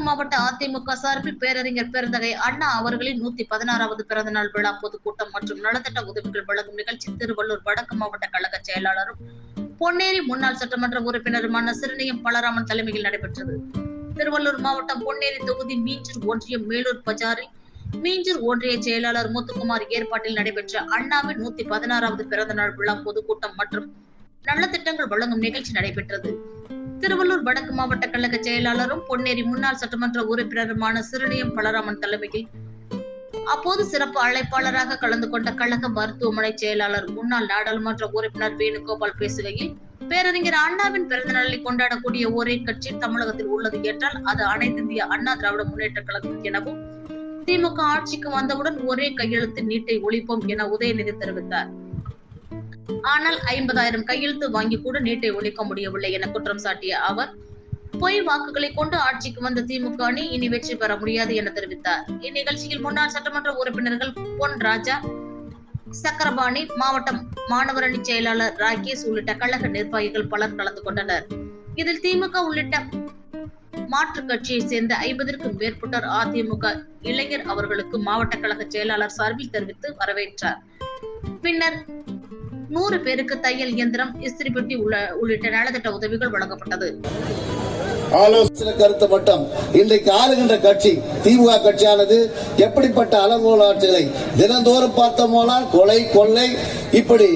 மாவட்ட அதிமுக சார்பில் பேரறிஞர் பெருந்தகை அண்ணா அவர்களின் 116வது பிறந்தநாள் விழா பொதுக்கூட்டம் மற்றும் நலத்திட்ட உதவிகள் வழங்கும் நிகழ்ச்சி திருவள்ளூர் வடக்கு மாவட்ட கழக செயலாளரும் பொன்னேரி முன்னாள் சட்டமன்ற உறுப்பினருமான சிறுனியம் பலராமன் தலைமையில் நடைபெற்றது. திருவள்ளூர் மாவட்டம் பொன்னேரி தொகுதி மீஞ்சூர் ஒன்றியம் மேலூர் பஜாரில் மீஞ்சூர் ஒன்றிய செயலாளர் முத்துக்குமார் ஏற்பாட்டில் நடைபெற்ற அண்ணாவின் 116வது பிறந்தநாள் விழா பொதுக்கூட்டம் மற்றும் நலத்திட்டங்கள் வழங்கும் நிகழ்ச்சி நடைபெற்றது. திருவள்ளூர் வடக்கு மாவட்ட கழக செயலாளரும் பொன்னேரி முன்னாள் சட்டமன்ற உறுப்பினருமான சிறுனியம் பலராமன் தலைமையில் அப்போது சிறப்பு அழைப்பாளராக கலந்து கொண்ட கழக மருத்துவமனை செயலாளர் முன்னாள் நாடாளுமன்ற உறுப்பினர் வேணுகோபால் பேசுகையில், பேரறிஞர் அண்ணாவின் பிறந்த நாளை கொண்டாடக்கூடிய ஒரே கட்சி தமிழகத்தில் உள்ளது என்றால் அது அனைத்து இந்திய அண்ணா திராவிட முன்னேற்ற கழகம் எனவும், திமுக ஆட்சிக்கு வந்தவுடன் ஒரே கையெழுத்து நீட்டை ஒழிப்போம் என உதயநிதி தெரிவித்தார். ஆனால் 50,000 கையெழுத்து வாங்கி கூட நீட்டை ஒழிக்க முடியவில்லை என குற்றம் சாட்டிய அவர், பொய் வாக்குகளை கொண்டு ஆட்சிக்கு வந்த திமுக அணி இனி வெற்றி பெற முடியாது என தெரிவித்தார். இந்நிகழ்ச்சியில் முன்னாள் சட்டமன்ற உறுப்பினர்கள் பொன் ராஜா, சக்கரபாணி, மாவட்ட மாணவர் அணி செயலாளர் ராகேஷ் உள்ளிட்ட கழக நிர்வாகிகள் பலர் கலந்து கொண்டனர். இதில் திமுக உள்ளிட்ட மாற்றுக் கட்சியை சேர்ந்த 50க்கும் மேற்பட்டோர் அதிமுக இளைஞர் அவர்களுக்கு மாவட்ட கழக செயலாளர் சார்பில் தெரிவித்து வரவேற்றார். பின்னர் 100 பேருக்கு தையல் இயந்திரம், இஸ்திரி பெட்டி உள்ளிட்ட நலத்திட்ட உதவிகள் வழங்கப்பட்டது. ஆலோசனை கருத்து மட்டும் இன்றைக்கு ஆளுகின்ற கட்சி திமுக கட்சியானது எப்படிப்பட்ட அளவோல் ஆட்சிகளை தினந்தோறும் பார்த்தோமானால் கொலை, கொள்ளை, இப்படி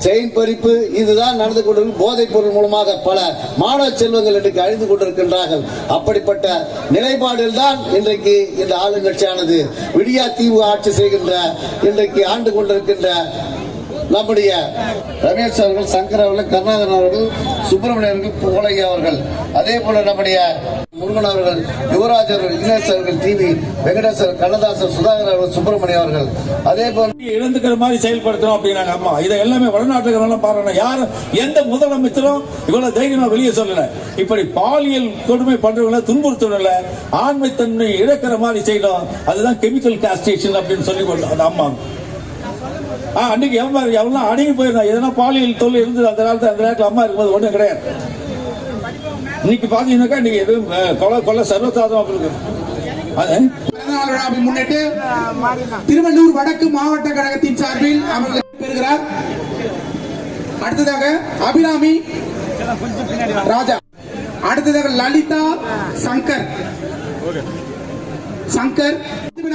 செயின் பறிப்பு இதுதான் நடந்து கொண்டிருக்கும். போதைப் பொருள் மூலமாக பல மாணவ செல்வங்கள் இன்றைக்கு அழிந்து கொண்டிருக்கின்றார்கள். அப்படிப்பட்ட நிலைப்பாடில் தான் இன்றைக்கு இந்த ஆளுங்கட்சியானது விடியா திமுக ஆட்சி செய்கின்ற இன்றைக்கு ஆண்டு கொண்டிருக்கின்ற நம்முடைய ரமேஷ் அவர்கள், சங்கர் அவர்கள், கருணாகரன் அவர்கள், சுப்பிரமணியன் அவர்கள், போலையா அவர்கள், அதே போல நம்முடைய முருகன் அவர்கள், யுவராஜ் அவர்கள், இங்கிலேஷ் அவர்கள், டிவி வெங்கடேஸ்வர், கண்ணதாசன், சுதாகர் அவர்கள், சுப்பிரமணியம் அவர்கள், அதே போல இழந்துக்கிற மாதிரி செயல்படுத்தணும் அப்படின்னாங்க. அம்மா இதை எல்லாமே வடநாட்டுக்கு பாருங்க. யாரும் எந்த முதலமைச்சரும் இவ்வளவு தைரியமா வெளியே சொல்லல. இப்படி பாலியல் கொடுமை பண்றவங்கள துன்புறுத்தல, ஆண்மைத்தன்மை இழக்கிற மாதிரி செய்யணும். அதுதான் கெமிக்கல் காஸ்ட்ரேஷன் அப்படின்னு சொல்லி அந்த அம்மா அன்னைக்கு எவ்வளவு அடங்கி போயிருந்தா. எதனா பாலியல் தொல்லை இருந்தது அந்த நேரத்தில் அம்மா இருக்கும்போது ஒண்ணும் கிடையாது. இன்னைக்கு பாத்தீங்கன்னாக்கா இன்னைக்கு எதுவும் கொலை சர்வசாதாரணமா இருக்கு. விழாவை முன்னிட்டு திருவள்ளூர் வடக்கு மாவட்ட கழகத்தின் சார்பில் அவர்கள் பெறுகிறார். அடுத்ததாக அபிராமி ராஜா, அடுத்ததாக லலிதா சங்கர்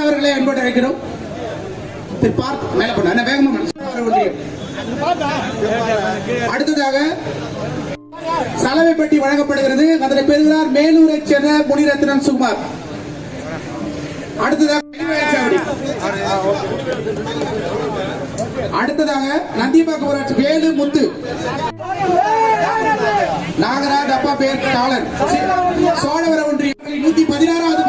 அவர்களை அன்போடு அழைக்கிறோம். அடுத்ததாக சலவை பெட்டி வழங்கப்படுகிறது. அதனை பெறுகிறார் மேலூரை சேர்ந்த முனிரத்னம் சுகுமார். அடுத்ததாக நந்திபாக்கம் ஊராட்சி வேலு முத்து, நாகராஜ் அப்பா பேர் காலன், சோழவர ஒன்றிய 116வது